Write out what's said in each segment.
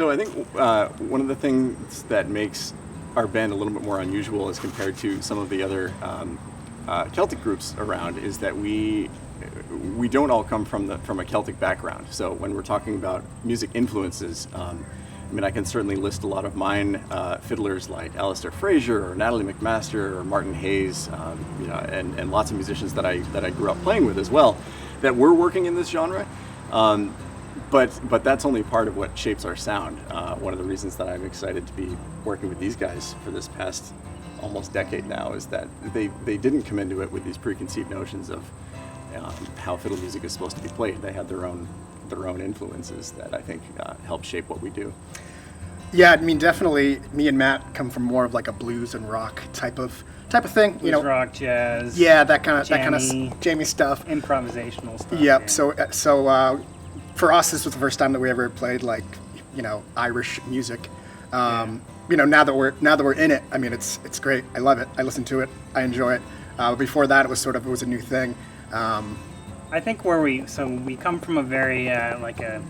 So I think one of the things that makes our band a little bit more unusual as compared to some of the other Celtic groups around is that we don't all come from a Celtic background. So when we're talking about music influences, I mean, I can certainly list a lot of mine fiddlers like Alistair Fraser or Natalie McMaster or Martin Hayes, and lots of musicians that I grew up playing with as well, that were working in this genre. But that's only part of what shapes our sound. One of the reasons that I'm excited to be working with these guys for this past almost decade now is that they didn't come into it with these preconceived notions of how fiddle music is supposed to be played. They had their own influences that I think help shape what we do. Yeah, I mean, definitely me and Matt come from more of like a blues and rock type of thing. Blues, rock, jazz. Yeah, that kind of jammy stuff. Improvisational stuff. Yep. Yeah. So for us, this was the first time that we ever played like, Irish music. Now that we're in it, I mean, it's great. I love it. I listen to it. I enjoy it. Before that, it was a new thing. I think we come from a very like a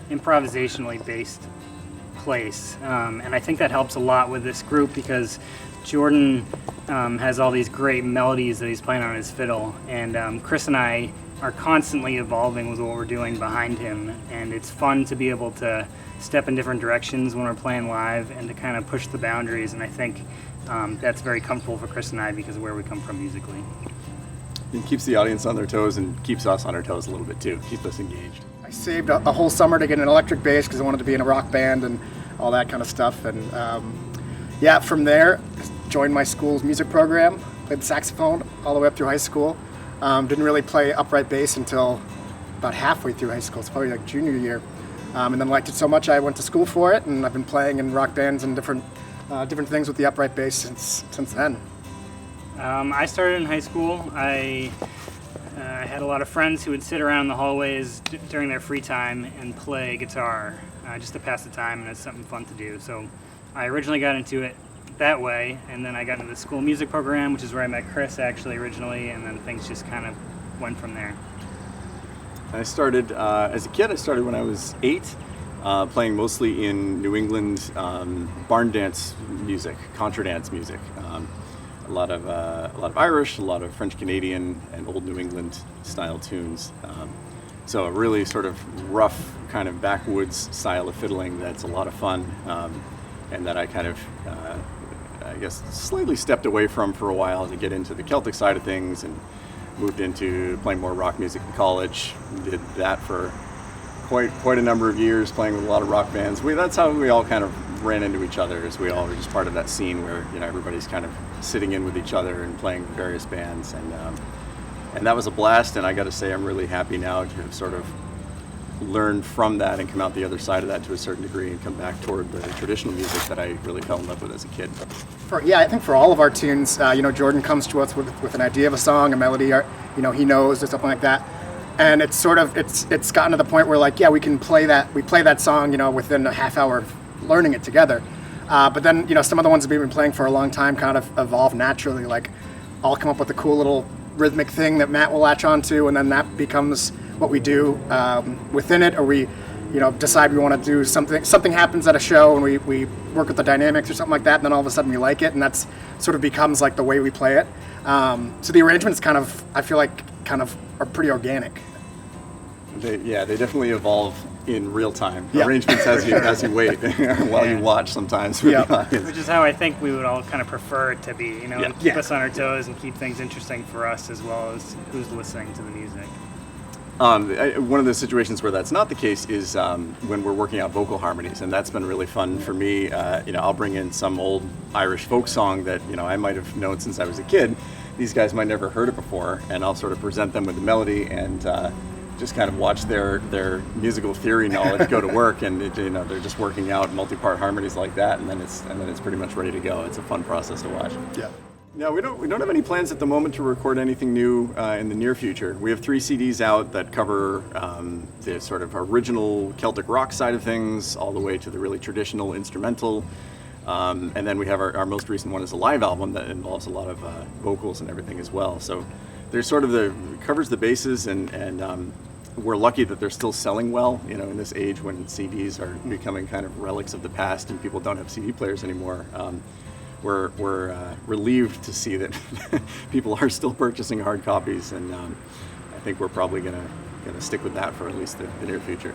improvisationally based place, and I think that helps a lot with this group because Jordan has all these great melodies that he's playing on his fiddle, and Chris and I are constantly evolving with what we're doing behind him, and it's fun to be able to step in different directions when we're playing live and to kind of push the boundaries, and I think that's very comfortable for Chris and I because of where we come from musically. It keeps the audience on their toes and keeps us on our toes a little bit too, keeps us engaged. I saved a whole summer to get an electric bass because I wanted to be in a rock band and all that kind of stuff, and from there, joined my school's music program, played the saxophone all the way up through high school. Didn't really play upright bass until about halfway through high school. It's probably like junior year, and then liked it so much I went to school for it, and I've been playing in rock bands and different things with the upright bass since then. I started in high school. I had a lot of friends who would sit around in the hallways during their free time and play guitar just to pass the time, and it's something fun to do. So I originally got into it that way, and then I got into the school music program, which is where I met Chris actually originally, and then things just kind of went from there. I started as a kid. I started when I was 8, playing mostly in New England barn dance music, contra dance music. A lot of Irish, a lot of French Canadian, and old New England style tunes. So a really sort of rough kind of backwoods style of fiddling that's a lot of fun, and that I kind of I guess slightly stepped away from for a while to get into the Celtic side of things, and moved into playing more rock music in college. Did that for quite a number of years, playing with a lot of rock bands. That's how we all kind of ran into each other, as we all were just part of that scene where everybody's kind of sitting in with each other and playing with various bands, and that was a blast. And I got to say, I'm really happy now to have sort of learned from that and come out the other side of that to a certain degree and come back toward the traditional music that I really fell in love with as a kid. I think for all of our tunes, Jordan comes to us with an idea of a song, a melody, he knows or something like that. And it's sort of, it's gotten to the point where we can play that song, within a half hour of learning it together. But then, some of the ones that we've been playing for a long time kind of evolve naturally. Like, I'll come up with a cool little rhythmic thing that Matt will latch onto, and then that becomes what we do within it. Or we, decide we want to do something. Something happens at a show, and we work with the dynamics or something like that, and then all of a sudden we like it, and that's sort of becomes like the way we play it. So the arrangements I feel like are pretty organic. They definitely evolve in real time. Yeah. Arrangements as you wait while you watch sometimes. Yeah. Which is how I think we would all kind of prefer it to be, and keep us on our toes and keep things interesting for us as well as who's listening to the music. One of the situations where that's not the case is when we're working out vocal harmonies, and that's been really fun for me. I'll bring in some old Irish folk song that I might have known since I was a kid. These guys might never heard it before, and I'll sort of present them with the melody and just kind of watch their musical theory knowledge go to work, and they're just working out multi-part harmonies like that, and then it's pretty much ready to go. It's a fun process to watch. Yeah. No, we don't have any plans at the moment to record anything new in the near future. We have 3 CDs out that cover the sort of original Celtic rock side of things, all the way to the really traditional instrumental. And then we have our most recent one is a live album that involves a lot of vocals and everything as well. So there's sort of covers the bases and we're lucky that they're still selling well, you know, in this age when CDs are becoming kind of relics of the past and people don't have CD players anymore. We're relieved to see that people are still purchasing hard copies, and I think we're probably gonna stick with that for at least the near future.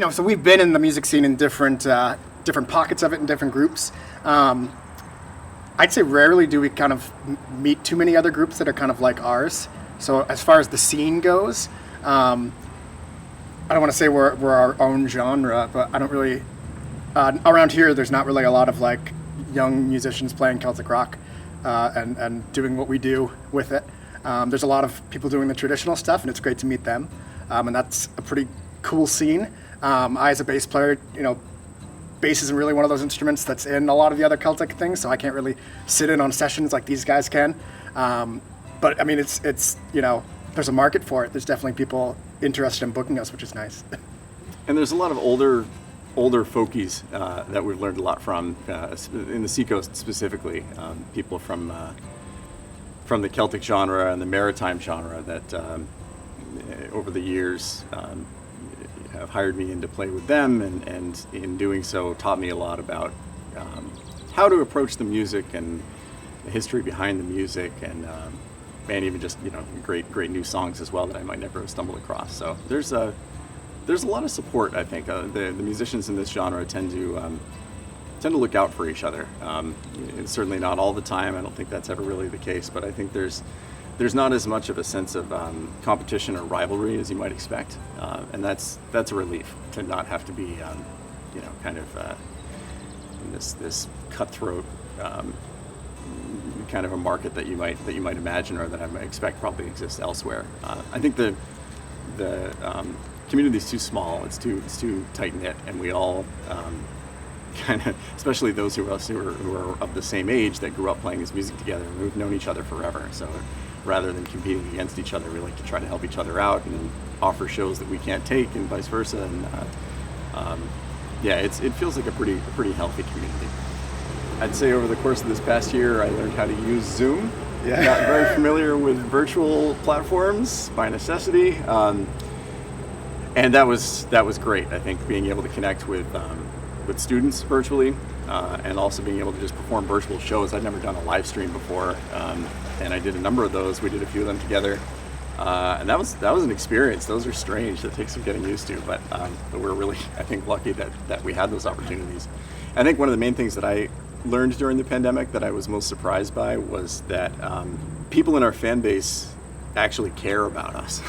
so we've been in the music scene in different pockets of it in different groups. I'd say rarely do we kind of meet too many other groups that are kind of like ours. So as far as the scene goes, I don't want to say we're our own genre, but I don't really, around here there's not really a lot of like young musicians playing Celtic rock and doing what we do with it. There's a lot of people doing the traditional stuff, and it's great to meet them. And that's a pretty cool scene. I, as a bass player, bass isn't really one of those instruments that's in a lot of the other Celtic things, so I can't really sit in on sessions like these guys can. But I mean, it's there's a market for it. There's definitely people interested in booking us, which is nice. And there's a lot of older folkies that we've learned a lot from in the Seacoast specifically. People from the Celtic genre and the maritime genre that over the years have hired me in to play with them, and in doing so taught me a lot about how to approach the music and the history behind the music, and even just great new songs as well that I might never have stumbled across. So there's a lot of support. I think the musicians in this genre tend to look out for each other. It's certainly not all the time. I don't think that's ever really the case, but I think there's not as much of a sense of competition or rivalry as you might expect, and that's a relief to not have to be kind of in this cutthroat kind of a market that you might imagine, or that I might expect probably exists elsewhere. I think the community is too small. It's too tight knit, and we all kind of, especially those who are of the same age that grew up playing this music together, and we've known each other forever. So rather than competing against each other, we like to try to help each other out and offer shows that we can't take, and vice versa. And it feels like a pretty healthy community. I'd say over the course of this past year, I learned how to use Zoom. Yeah. Got very familiar with virtual platforms by necessity, and that was great. I think being able to connect with students virtually, and also being able to just perform virtual shows. I'd never done a live stream before, and I did a number of those. We did a few of them together, and that was an experience. Those are strange. That takes some getting used to, but we're really, I think, lucky that we had those opportunities. I think one of the main things that I learned during the pandemic that I was most surprised by was that people in our fan base actually care about us,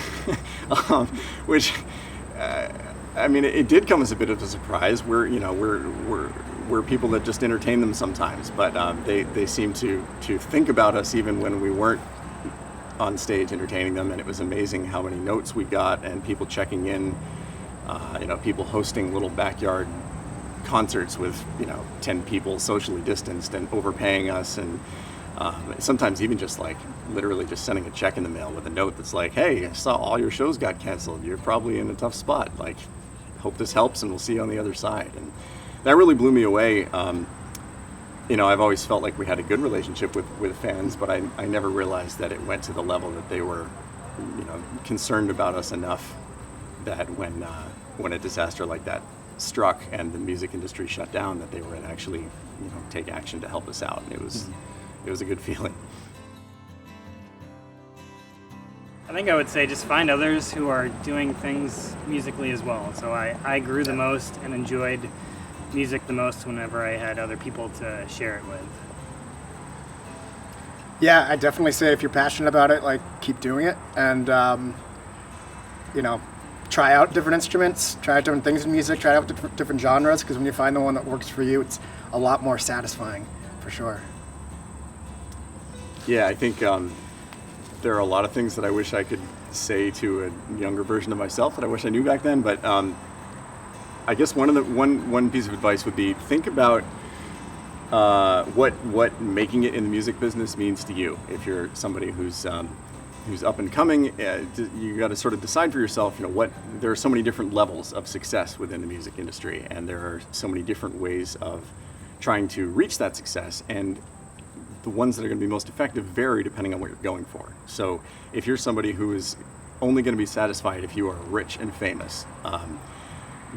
which it did come as a bit of a surprise. We're people that just entertain them sometimes, but they seem to think about us even when we weren't on stage entertaining them, and it was amazing how many notes we got, and people checking in, people hosting little backyard concerts with 10 people socially distanced and overpaying us, and sometimes even just like literally just sending a check in the mail with a note that's like, hey, I saw all your shows got canceled, you're probably in a tough spot, like hope this helps and we'll see you on the other side. And that really blew me away. I've always felt like we had a good relationship with fans, but I never realized that it went to the level that they were concerned about us enough that when a disaster like that struck and the music industry shut down, that they would actually take action to help us out. And it was a good feeling. I think I would say just find others who are doing things musically as well. So I grew the most and enjoyed music the most whenever I had other people to share it with. Yeah, I definitely say if you're passionate about it, like keep doing it, and try out different instruments, try out different things in music, try out different genres, because when you find the one that works for you, it's a lot more satisfying, for sure. Yeah, I think there are a lot of things that I wish I could say to a younger version of myself that I wish I knew back then, but I guess one piece of advice would be think about what making it in the music business means to you. If you're somebody who's up and coming, you got to sort of decide for yourself, there are so many different levels of success within the music industry, and there are so many different ways of trying to reach that success, and the ones that are going to be most effective vary depending on what you're going for. So if you're somebody who is only going to be satisfied if you are rich and famous,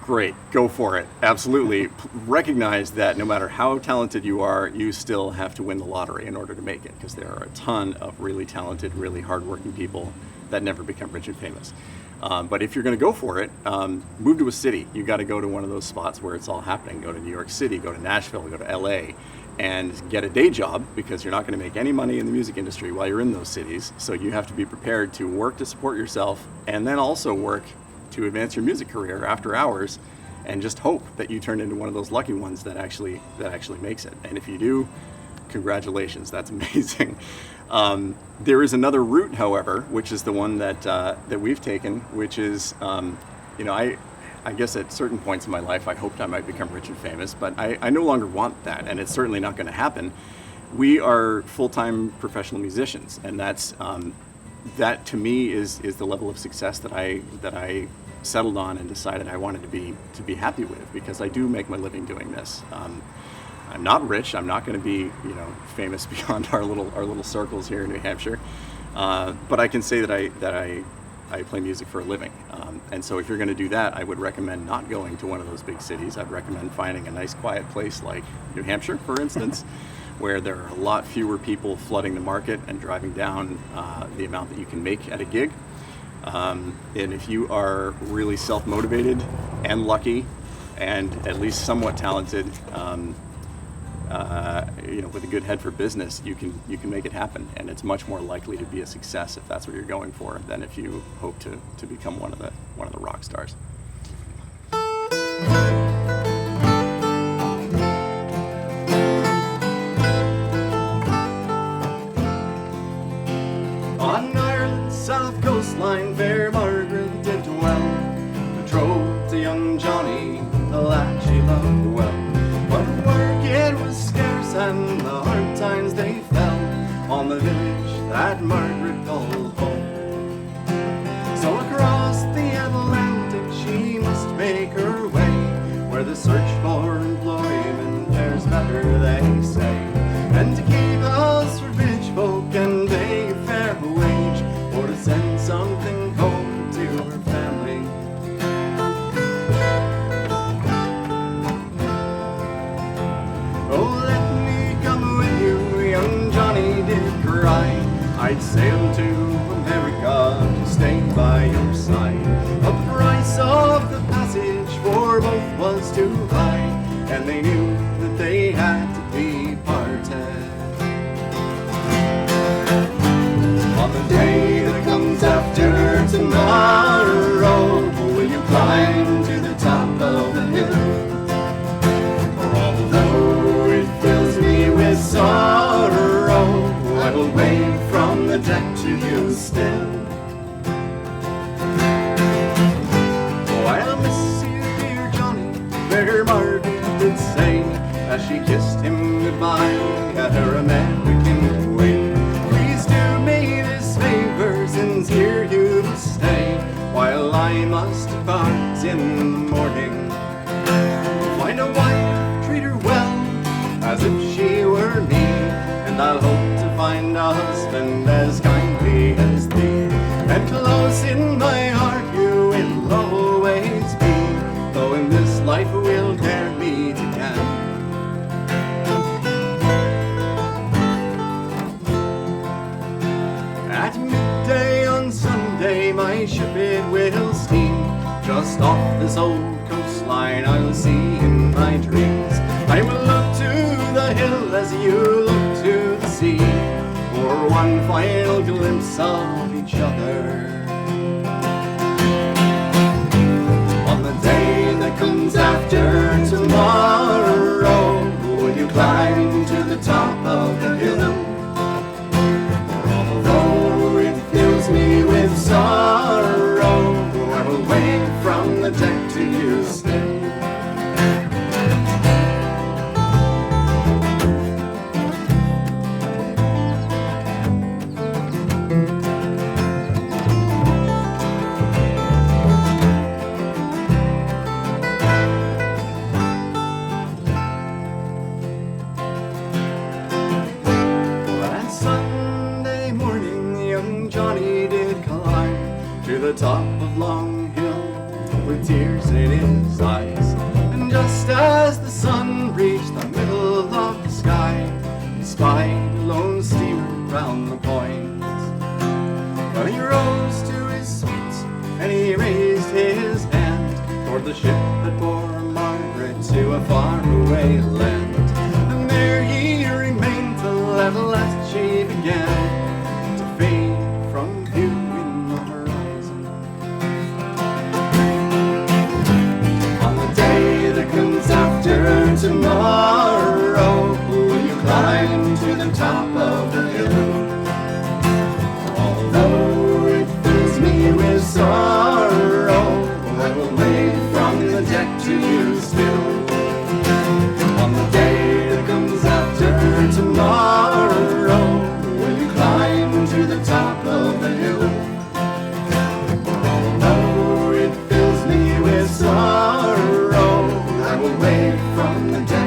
great, go for it. Absolutely. Recognize that no matter how talented you are, you still have to win the lottery in order to make it, because there are a ton of really talented, really hardworking people that never become rich and famous. But if you're going to go for it, move to a city. You got to go to one of those spots where it's all happening. Go to New York City, go to Nashville, go to LA, and get a day job, because you're not going to make any money in the music industry while you're in those cities. So you have to be prepared to work to support yourself, and then also work to advance your music career after hours, and just hope that you turn into one of those lucky ones that actually makes it. And if you do, congratulations, that's amazing. There is another route, however, which is the one that we've taken, which is, I guess at certain points in my life, I hoped I might become rich and famous, but I no longer want that, and it's certainly not going to happen. We are full-time professional musicians, and that to me is the level of success that I settled on and decided I wanted to be happy with, because I do make my living doing this. I'm not rich. I'm not going to be, famous beyond our little circles here in New Hampshire. But I can say that I play music for a living. And so if you're going to do that, I would recommend not going to one of those big cities. I'd recommend finding a nice quiet place like New Hampshire, for instance, where there are a lot fewer people flooding the market and driving down the amount that you can make at a gig. And if you are really self-motivated and lucky and at least somewhat talented, with a good head for business, you can make it happen, and it's much more likely to be a success if that's what you're going for than if you hope to become one of the rock stars. On Ireland's south coastline, fair Margaret did dwell, betrothed to young Johnny, the lad she loved well. But work it was scarce, and the hard times they fell on the village that Margaret called home. So across the Atlantic she must make her way, where the search for employment fares better, they say. And to keep us for rich folk and pay a fair wage, or to send something home to her family. Oh, let me come with you, young Johnny did cry. I'd sail to America to stay by your side. But the price of the passage for both was too high, and they knew that they had to be parted. On the day that comes after tomorrow, will you climb to the top of the hill? Although it fills me with sorrow, I will wave from the deck to you still. Oh, I'll miss you, dear Johnny, fair Margaret did say, as she kissed him goodbye at her American way. Please do me this favor, since here you must stay, while I must depart in the morning. Find a wife, treat her well, as if she were me, and I'll hope to find a husband as kindly as thee. And close in my heart you will always be, though in this life we'll dare meet again. At midday on Sunday my ship it will steam, just off this old coastline I'll see in my dreams. I will look to the hill as you look to the sea, for one final glimpse of each other. On the day that comes after tomorrow, will you climb to the top of the hill? Although it fills me with sorrow, I will wave from the deck to you still. The top of Long Hill with tears in his eyes, and just as the sun reached the middle of the sky, he spied a lone steamer round the point. Well, he rose to his feet and he raised his hand toward the ship that bore Margaret to a faraway land. And there he remained till at last she began to fade from view in the horizon. On the day that comes after tomorrow, will you climb to the top of the hill? Although it fills me with sorrow, I will wave from the deck to you still. On the day that comes after tomorrow, will you climb to the top of the hill? Although it fills me with sorrow, I will wave from the deck